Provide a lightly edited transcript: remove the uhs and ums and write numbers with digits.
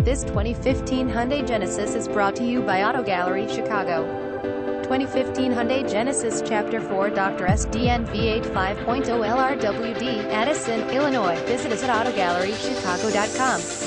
This 2015 Hyundai Genesis is brought to you by Auto Gallery Chicago. 2015 Hyundai Genesis Chapter 4 Dr. SDN V8 5.0 LRWD, Addison, Illinois. Visit us at AutoGalleryChicago.com.